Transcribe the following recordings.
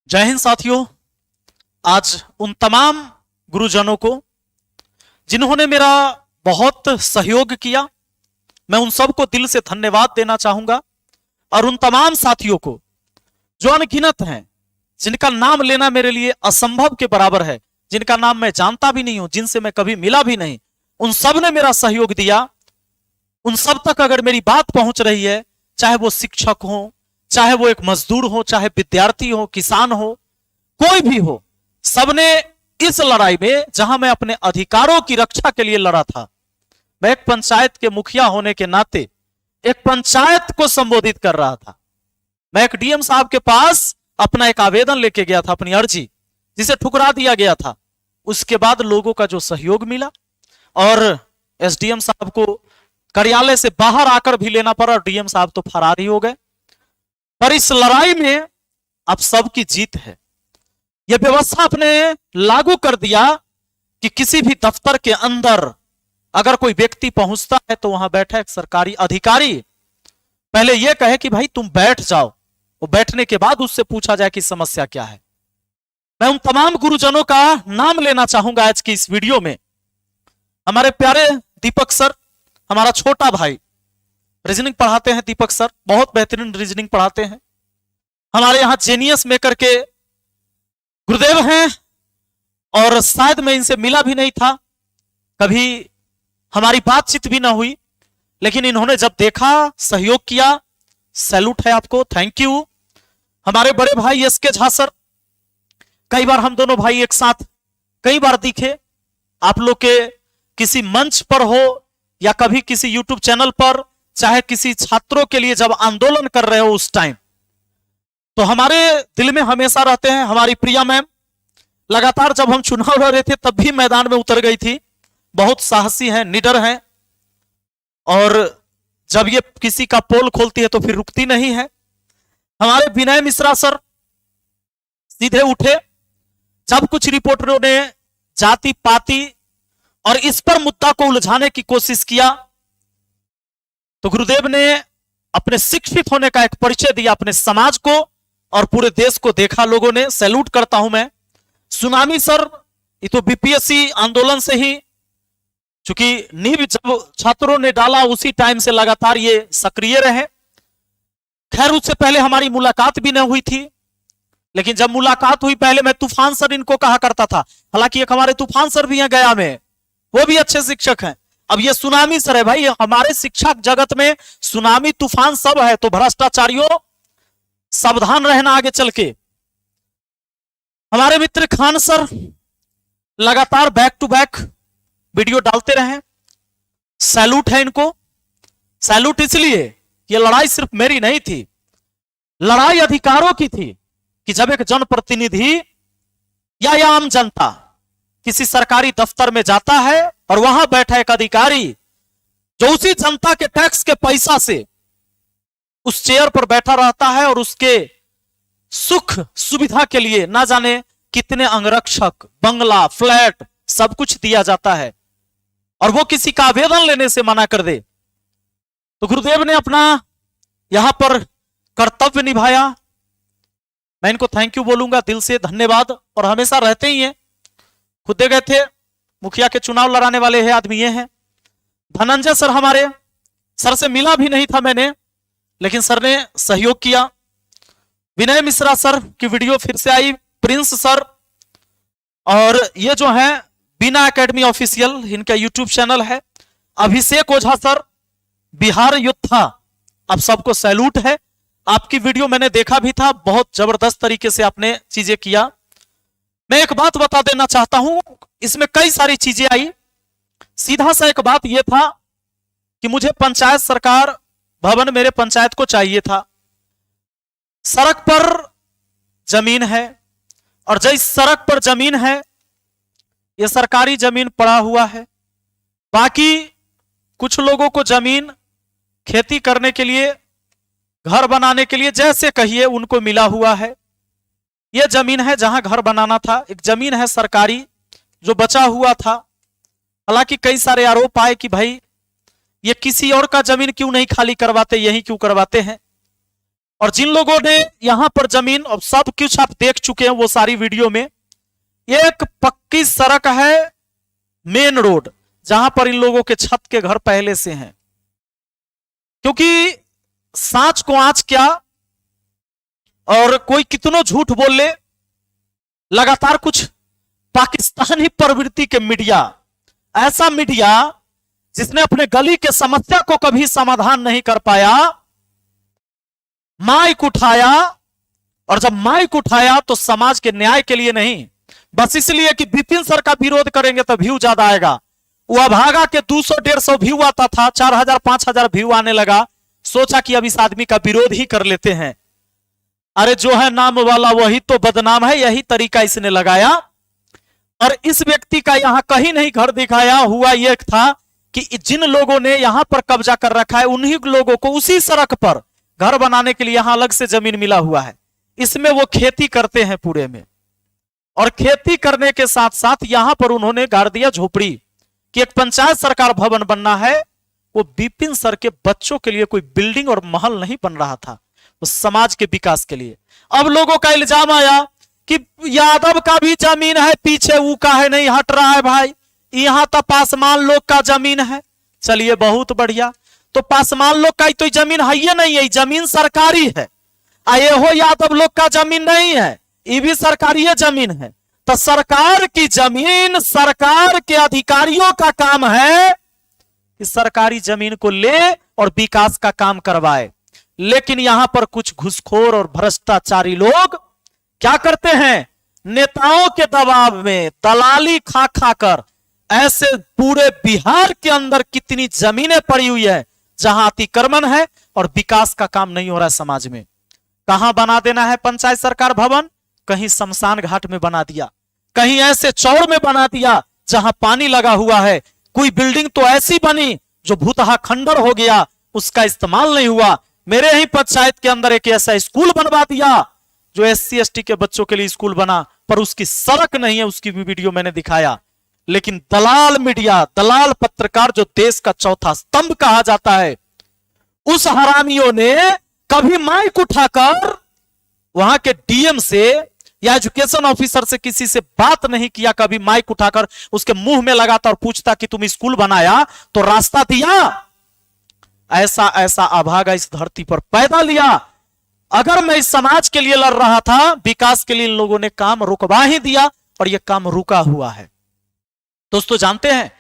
जय हिंद साथियों। आज उन तमाम गुरुजनों को जिन्होंने मेरा बहुत सहयोग किया, मैं उन सबको दिल से धन्यवाद देना चाहूंगा। और उन तमाम साथियों को जो अनगिनत हैं, जिनका नाम लेना मेरे लिए असंभव के बराबर है, जिनका नाम मैं जानता भी नहीं हूं, जिनसे मैं कभी मिला भी नहीं, उन सब ने मेरा सहयोग दिया। उन सब तक अगर मेरी बात पहुंच रही है, चाहे वो शिक्षक हो, चाहे वो एक मजदूर हो, चाहे विद्यार्थी हो, किसान हो, कोई भी हो, सबने इस लड़ाई में, जहां मैं अपने अधिकारों की रक्षा के लिए लड़ा था, मैं एक पंचायत के मुखिया होने के नाते एक पंचायत को संबोधित कर रहा था। मैं एक डीएम साहब के पास अपना एक आवेदन लेके गया था, अपनी अर्जी, जिसे ठुकरा दिया गया था। उसके बाद लोगों का जो सहयोग मिला और एसडीएम साहब को कार्यालय से बाहर आकर भी लेना पड़ा, डीएम साहब तो फरार ही हो गए। पर इस लड़ाई में अब सबकी जीत है। यह व्यवस्था आपने लागू कर दिया कि किसी भी दफ्तर के अंदर अगर कोई व्यक्ति पहुंचता है तो वहां बैठा एक सरकारी अधिकारी पहले यह कहे कि भाई तुम बैठ जाओ, वो बैठने के बाद उससे पूछा जाए कि समस्या क्या है। मैं उन तमाम गुरुजनों का नाम लेना चाहूंगा आज की इस वीडियो में। हमारे प्यारे दीपक सर, हमारा छोटा भाई, रीजनिंग पढ़ाते हैं। दीपक सर बहुत बेहतरीन रीजनिंग पढ़ाते हैं। हमारे यहां जेनियस मेकर के गुरुदेव हैं और शायद मैं इनसे मिला भी नहीं था, कभी हमारी बातचीत भी ना हुई, लेकिन इन्होंने जब देखा, सहयोग किया, सैल्यूट है आपको, थैंक यू। हमारे बड़े भाई एसके झा सर, कई बार हम दोनों भाई एक साथ कई बार दिखे, आप लोग के किसी मंच पर हो या कभी किसी यूट्यूब चैनल पर, चाहे किसी छात्रों के लिए जब आंदोलन कर रहे हो उस टाइम, तो हमारे दिल में हमेशा रहते हैं। हमारी प्रिया मैम लगातार जब हम चुनाव लड़ रहे थे तब भी मैदान में उतर गई थी, बहुत साहसी हैं, निडर हैं, और जब ये किसी का पोल खोलती है तो फिर रुकती नहीं है। हमारे विनय मिश्रा सर सीधे उठे जब कुछ रिपोर्टरों ने जाति पाति और इस पर मुद्दा को उलझाने की कोशिश किया, तो गुरुदेव ने अपने शिक्षित होने का एक परिचय दिया अपने समाज को और पूरे देश को देखा लोगों ने। सैल्यूट करता हूं मैं। सुनामी सर, ये तो बीपीएससी आंदोलन से ही, चूंकि नींव जब छात्रों ने डाला उसी टाइम से लगातार ये सक्रिय रहे। खैर उससे पहले हमारी मुलाकात भी नहीं हुई थी, लेकिन जब मुलाकात हुई, पहले मैं तूफान सर इनको कहा करता था, हालांकि एक हमारे तूफान सर भी हैं गया में, वो भी अच्छे शिक्षक हैं। अब ये सुनामी सर है। भाई हमारे शिक्षा जगत में सुनामी तूफान सब है, तो भ्रष्टाचारियों सावधान रहना आगे चल के। हमारे मित्र खान सर लगातार बैक टू बैक वीडियो डालते रहे, सैल्यूट है इनको। सैल्यूट इसलिए, ये लड़ाई सिर्फ मेरी नहीं थी, लड़ाई अधिकारों की थी कि जब एक जनप्रतिनिधि या आम जनता किसी सरकारी दफ्तर में जाता है और वहां बैठा एक अधिकारी जो उसी जनता के टैक्स के पैसा से उस चेयर पर बैठा रहता है और उसके सुख सुविधा के लिए ना जाने कितने अंगरक्षक, बंगला, फ्लैट, सब कुछ दिया जाता है, और वो किसी का आवेदन लेने से मना कर दे, तो गुरुदेव ने अपना यहां पर कर्तव्य निभाया। मैं इनको थैंक यू बोलूंगा, दिल से धन्यवाद, और हमेशा रहते ही हैं। खुद गए थे, मुखिया के चुनाव लड़ाने वाले हैं आदमी ये हैं। धनंजय सर, हमारे सर से मिला भी नहीं था मैंने, लेकिन सर ने सहयोग किया। विनय मिश्रा सर की वीडियो फिर से आई, प्रिंस सर, और ये जो है बीना एकेडमी ऑफिशियल, इनका यूट्यूब चैनल है। अभिषेक ओझा सर, बिहार योद्धा, आप सबको सैल्यूट है। आपकी वीडियो मैंने देखा भी था, बहुत जबरदस्त तरीके से आपने चीजें किया। मैं एक बात बता देना चाहता हूं, इसमें कई सारी चीजें आई। सीधा सा एक बात यह था कि मुझे पंचायत सरकार भवन मेरे पंचायत को चाहिए था। सड़क पर जमीन है, और जिस सड़क पर जमीन है यह सरकारी जमीन पड़ा हुआ है। बाकी कुछ लोगों को जमीन खेती करने के लिए, घर बनाने के लिए, जैसे कहिए, उनको मिला हुआ है। यह जमीन है जहां घर बनाना था, एक जमीन है सरकारी जो बचा हुआ था। हालांकि कई सारे आरोप आए कि भाई ये किसी और का जमीन क्यों नहीं खाली करवाते, यही क्यों करवाते हैं। और जिन लोगों ने यहां पर जमीन और सब कुछ आप देख चुके हैं वो सारी वीडियो में, एक पक्की सड़क है, मेन रोड, जहां पर इन लोगों के छत के घर पहले से हैं। क्योंकि सांच को आंच क्या, और कोई कितनों झूठ बोल ले, लगातार कुछ पाकिस्तानी प्रवृत्ति के मीडिया, ऐसा मीडिया जिसने अपने गली के समस्या को कभी समाधान नहीं कर पाया, माइक उठाया, और जब माइक उठाया तो समाज के न्याय के लिए नहीं, बस इसलिए कि विपिन सर का विरोध करेंगे तो व्यू ज्यादा आएगा। वो अभागा के 200-150 व्यू आता था, 4000-5000 व्यू आने लगा, सोचा कि अब इस आदमी का विरोध ही कर लेते हैं। अरे जो है नाम वाला वही तो बदनाम है, यही तरीका इसने लगाया। और इस व्यक्ति का यहां कहीं नहीं घर दिखाया हुआ, यह था कि जिन लोगों ने यहां पर कब्जा कर रखा है उन्हीं लोगों को उसी सड़क पर घर बनाने के लिए यहां अलग से जमीन मिला हुआ है। इसमें वो खेती करते हैं पूरे में, और खेती करने के साथ साथ यहां पर उन्होंने गाड़ दिया झोपड़ी कि एक पंचायत सरकार भवन बनना है। वो विपिन सर के बच्चों के लिए कोई बिल्डिंग और महल नहीं बन रहा था, वो समाज के विकास के लिए। अब लोगों का इल्जाम आया कि यादव का भी जमीन है पीछे, ऊ का है नहीं हट रहा है भाई, यहां तो पासवान लोग का जमीन है। चलिए बहुत बढ़िया, तो पासवान लोग का तो जमीन है ही नहीं है, जमीन सरकारी है। ये हो यादव लोग का जमीन नहीं है, ये भी सरकारी जमीन है। तो सरकार की जमीन, सरकार के अधिकारियों का काम है कि सरकारी जमीन को ले और विकास का काम करवाए। लेकिन यहां पर कुछ घुसखोर और भ्रष्टाचारी लोग क्या करते हैं, नेताओं के दबाव में दलाली खा खा कर, ऐसे पूरे बिहार के अंदर कितनी जमीनें पड़ी हुई है जहां अतिक्रमण है और विकास का काम नहीं हो रहा है समाज में। कहां बना देना है पंचायत सरकार भवन, कहीं शमशान घाट में बना दिया, कहीं ऐसे चौड़ में बना दिया जहां पानी लगा हुआ है। कोई बिल्डिंग तो ऐसी बनी जो भूतहा खंडर हो गया, उसका इस्तेमाल नहीं हुआ। मेरे ही पंचायत के अंदर एक ऐसा स्कूल बनवा दिया जो SC ST के बच्चों के लिए स्कूल बना, पर उसकी सड़क नहीं है, उसकी भी वीडियो मैंने दिखाया। लेकिन दलाल मीडिया, दलाल पत्रकार जो देश का चौथा स्तंभ कहा जाता है, उस हरामियों ने कभी माइक उठाकर वहां के DM से या एजुकेशन ऑफिसर से किसी से बात नहीं किया, कभी माइक उठाकर उसके मुंह में लगाता और पूछता कि तुम स्कूल बनाया तो रास्ता दिया। ऐसा ऐसा अभागा इस धरती पर पैदा लिया। अगर मैं इस समाज के लिए लड़ रहा था, विकास के लिए इन लोगों ने काम रुकवा ही दिया, और यह काम रुका हुआ है। दोस्तों जानते हैं,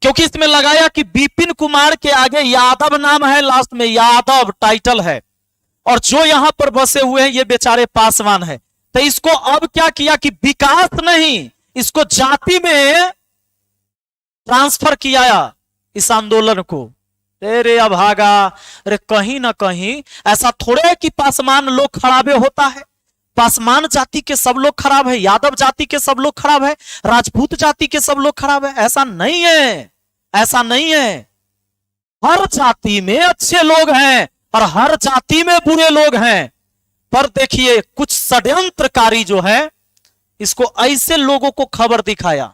क्योंकि इसमें लगाया कि विपिन कुमार के आगे यादव नाम है, लास्ट में यादव टाइटल है, और जो यहां पर बसे हुए हैं ये बेचारे पासवान है। तो इसको अब क्या किया कि विकास नहीं, इसको जाति में ट्रांसफर किया इस आंदोलन को। अरे अभागा, अरे कहीं ना कहीं ऐसा थोड़े कि पासवान लोग खराबे होता है। पासवान जाति के सब लोग खराब है, यादव जाति के सब लोग खराब है, राजपूत जाति के सब लोग खराब है, ऐसा नहीं है, ऐसा नहीं है। हर जाति में अच्छे लोग हैं और हर जाति में बुरे लोग हैं। पर देखिए कुछ षड्यंत्रकारी जो है, इसको ऐसे लोगों को खबर दिखाया,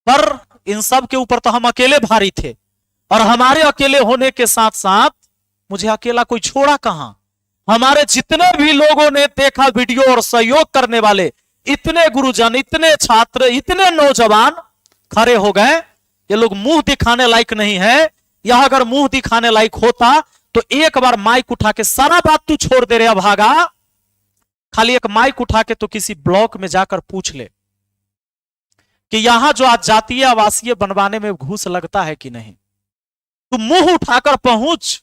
पर इन सब के ऊपर तो हम अकेले भारी थे, और हमारे अकेले होने के साथ साथ मुझे अकेला कोई छोड़ा कहां। हमारे जितने भी लोगों ने देखा वीडियो और सहयोग करने वाले, इतने गुरुजन, इतने छात्र, इतने नौजवान खड़े हो गए। ये लोग मुंह दिखाने लायक नहीं है। यह अगर मुंह दिखाने लायक होता तो एक बार माइक उठा के, सारा बात तू छोड़ दे रहे भागा, खाली एक माइक उठा के तो किसी ब्लॉक में जाकर पूछ ले कि यहां जो आज जातीय आवासीय बनवाने में घूस लगता है कि नहीं। तू मुंह उठाकर पहुंच,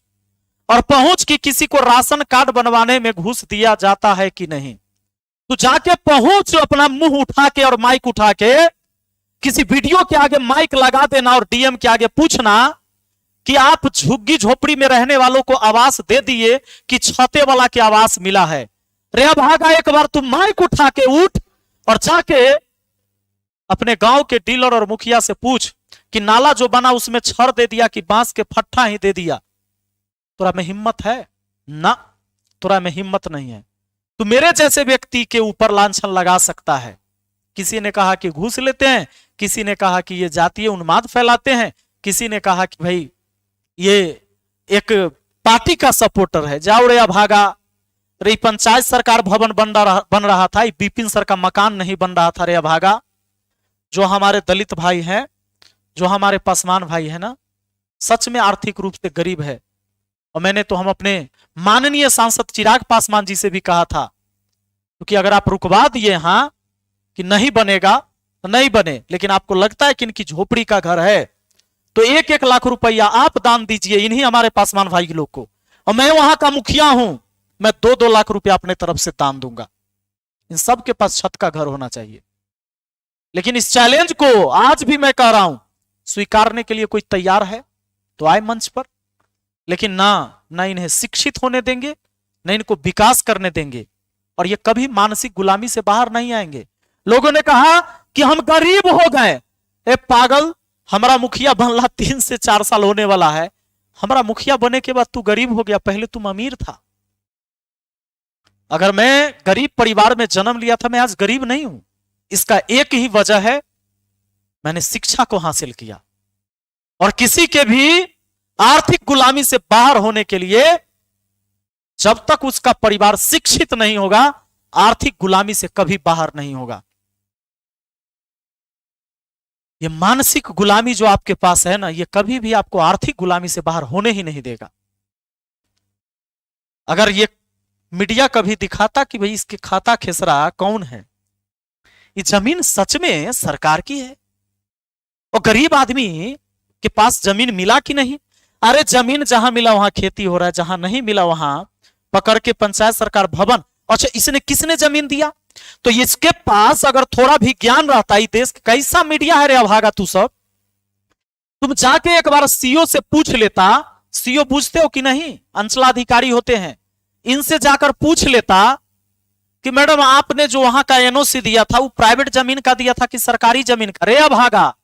और पहुंच कि किसी को राशन कार्ड बनवाने में घूस दिया जाता है कि नहीं। तू जाके पहुंच, अपना मुंह उठा के और माइक उठा के किसी वीडियो के आगे माइक लगा देना और DM के आगे पूछना कि आप झुग्गी झोपड़ी में रहने वालों को आवास दे दिए कि छते वाला के आवास मिला है। रे भागा, एक बार तू माइक उठा के उठ और जाके अपने गांव के डीलर और मुखिया से पूछ कि नाला जो बना उसमें छड़ दे दिया कि बांस के फट्टा ही दे दिया। तोरा में हिम्मत है ना? तोरा में हिम्मत नहीं है। तू मेरे जैसे व्यक्ति के ऊपर लांछन लगा सकता है। किसी ने कहा कि घूस लेते हैं, किसी ने कहा कि ये जातीय उन्माद फैलाते हैं, किसी ने कहा कि भाई ये एक पार्टी का सपोर्टर है। जाओ रे अभागा, अरे पंचायत सरकार भवन बन रहा था, विपिन सर का मकान नहीं बन रहा था रे अभागा। जो हमारे दलित भाई हैं, जो हमारे पासवान भाई है ना, सच में आर्थिक रूप से गरीब है। और मैंने तो हम अपने माननीय सांसद चिराग पासवान जी से भी कहा था, क्योंकि अगर आप रुकवा दिए हाँ कि नहीं बनेगा तो नहीं बने, लेकिन आपको लगता है कि इनकी झोपड़ी का घर है, तो 1-1 लाख रुपया आप दान दीजिए इन्हीं हमारे पासवान भाई लोग को। और मैं वहां का मुखिया हूं, मैं 2-2 लाख रुपया अपने तरफ से दान दूंगा। इन सब के पास छत का घर होना चाहिए। लेकिन इस चैलेंज को आज भी मैं कह रहा हूं, स्वीकारने के लिए कोई तैयार है तो आए मंच पर, लेकिन ना इन्हें शिक्षित होने देंगे, न इनको विकास करने देंगे, और ये कभी मानसिक गुलामी से बाहर नहीं आएंगे। लोगों ने कहा कि हम गरीब हो गए। ए पागल, हमारा मुखिया बनला 3 से 4 साल होने वाला है। हमारा मुखिया बने के बाद तू गरीब हो गया, पहले तुम अमीर था। अगर मैं गरीब परिवार में जन्म लिया था, मैं आज गरीब नहीं हूं। इसका एक ही वजह है, मैंने शिक्षा को हासिल किया। और किसी के भी आर्थिक गुलामी से बाहर होने के लिए जब तक उसका परिवार शिक्षित नहीं होगा, आर्थिक गुलामी से कभी बाहर नहीं होगा। ये मानसिक गुलामी जो आपके पास है ना, ये कभी भी आपको आर्थिक गुलामी से बाहर होने ही नहीं देगा। अगर ये मीडिया कभी दिखाता कि भाई इसके खाता खेसरा कौन है, ये जमीन सच में सरकार की है, और गरीब आदमी के पास जमीन मिला कि नहीं? अरे जमीन जहां मिला वहां खेती हो रहा है, जहां नहीं मिला वहां पकड़ के पंचायत सरकार भवन। अच्छा, इसने किसने जमीन दिया? तो इसके पास अगर थोड़ा भी ज्ञान रहता, ही देश कैसा मीडिया है रे अभागा तू सब। तुम जाके एक बार सीओ से पूछ लेता, सीओ पूछते हो कि नहीं, अंचलाधिकारी होते हैं, इनसे जाकर पूछ लेता कि मैडम आपने जो वहां का एनओसी दिया था वो प्राइवेट जमीन का दिया था कि सरकारी जमीन का? रे अभागा,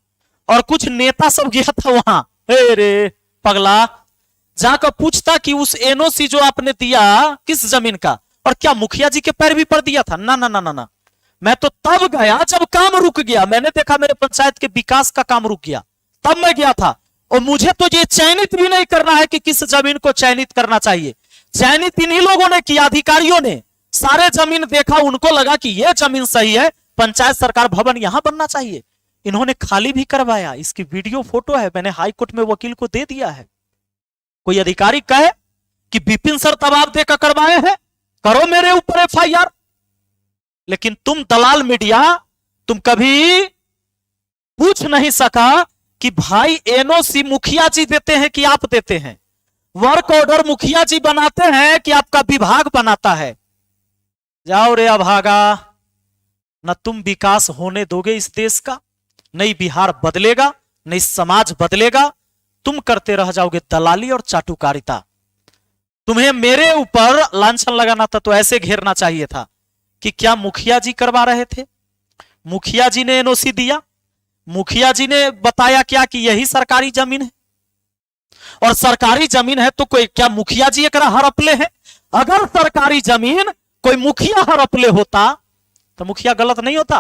और कुछ नेता सब गया था वहां, रे पगला, जाकर पूछता कि उस एनओसी जो आपने दिया किस जमीन का, और क्या मुखिया जी के पैरवी पर दिया था? ना ना ना ना ना, मैं तो तब गया जब काम रुक गया। मैंने देखा मेरे पंचायत के विकास का काम रुक गया, तब मैं गया था। और मुझे तो ये चयनित भी नहीं करना है कि किस जमीन को चयनित करना चाहिए। चयनित इन्हीं लोगों ने किया, अधिकारियों ने। सारे जमीन देखा, उनको लगा कि यह जमीन सही है, पंचायत सरकार भवन यहां बनना चाहिए। इन्होंने खाली भी करवाया, इसकी वीडियो फोटो है, मैंने हाई कोर्ट में वकील को दे दिया है। कोई अधिकारी कहे कि विपिन सर दबाव देकर करवाए हैं, करो मेरे ऊपर एफआईआर। लेकिन तुम दलाल मीडिया, तुम कभी पूछ नहीं सका कि भाई एनओसी मुखिया जी देते हैं कि आप देते हैं, वर्क ऑर्डर मुखिया जी बनाते हैं कि आपका विभाग बनाता है? जाओ रे अभागा, न तुम विकास होने दोगे इस देश का, नहीं बिहार बदलेगा, नहीं समाज बदलेगा। तुम करते रह जाओगे दलाली और चाटुकारिता। तुम्हें मेरे ऊपर लांछन लगाना था तो ऐसे घेरना चाहिए था कि क्या मुखिया जी करवा रहे थे, मुखिया जी ने एनओसी दिया, मुखिया जी ने बताया क्या कि यही सरकारी जमीन है, और सरकारी जमीन है तो कोई क्या मुखिया जी एक हड़पले है? अगर सरकारी जमीन कोई मुखिया हड़पले होता तो मुखिया गलत नहीं होता।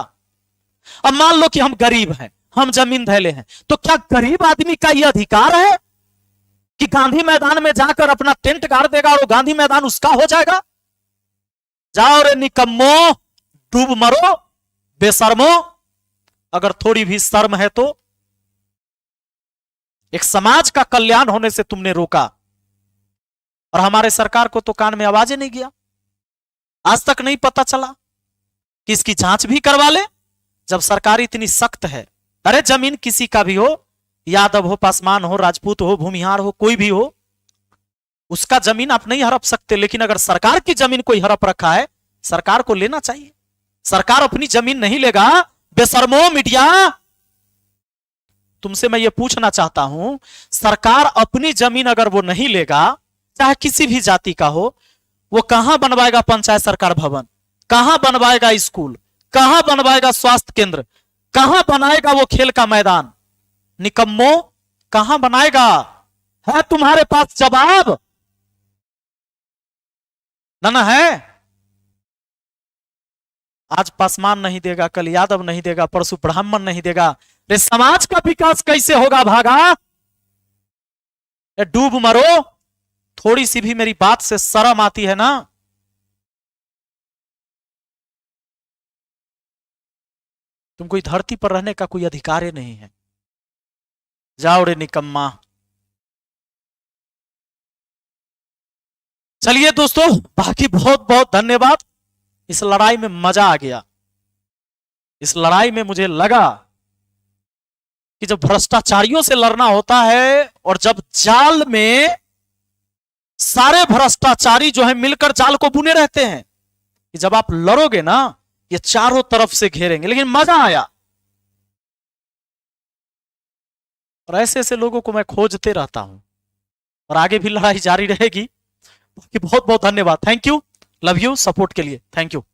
अब मान लो कि हम गरीब हैं, हम जमीन धैले हैं, तो क्या गरीब आदमी का यह अधिकार है कि गांधी मैदान में जाकर अपना टेंट गाड़ देगा और गांधी मैदान उसका हो जाएगा? जाओ रे निकम्मो, डूब मरो बेशर्मो। अगर थोड़ी भी शर्म है तो एक समाज का कल्याण होने से तुमने रोका, और हमारे सरकार को तो कान में आवाज ही नहीं गया। आज तक नहीं पता चला कि इसकी जांच भी करवा ले, जब सरकार इतनी सख्त है। अरे जमीन किसी का भी हो, यादव हो, पासवान हो, राजपूत हो, भूमिहार हो, कोई भी हो, उसका जमीन आप नहीं हड़प सकते। लेकिन अगर सरकार की जमीन कोई हड़प रखा है, सरकार को लेना चाहिए। सरकार अपनी जमीन नहीं लेगा। बेशर्मो मीडिया, तुमसे मैं ये पूछना चाहता हूं, सरकार अपनी जमीन अगर वो नहीं लेगा, चाहे किसी भी जाति का हो, वो कहां बनवाएगा पंचायत सरकार भवन, कहां बनवाएगा स्कूल, कहां बनवाएगा स्वास्थ्य केंद्र, कहां बनाएगा वो खेल का मैदान? निकम्मो, कहां बनाएगा? है तुम्हारे पास जवाब? ना है। आज पासवान नहीं देगा, कल यादव नहीं देगा, परसों ब्राह्मण नहीं देगा। रे समाज का विकास कैसे होगा भागा? डूब मरो। थोड़ी सी भी मेरी बात से शर्म आती है ना, तुमको इस धरती पर रहने का कोई अधिकार ही नहीं है। जाओ रे निकम्मा। चलिए दोस्तों, बाकी बहुत बहुत धन्यवाद। इस लड़ाई में मजा आ गया। इस लड़ाई में मुझे लगा कि जब भ्रष्टाचारियों से लड़ना होता है और जब जाल में सारे भ्रष्टाचारी जो है मिलकर जाल को बुने रहते हैं, कि जब आप लड़ोगे ना ये चारों तरफ से घेरेंगे। लेकिन मजा आया और ऐसे ऐसे लोगों को मैं खोजते रहता हूं और आगे भी लड़ाई जारी रहेगी। बहुत बहुत धन्यवाद। Thank you, love you, support के लिए थैंक यू।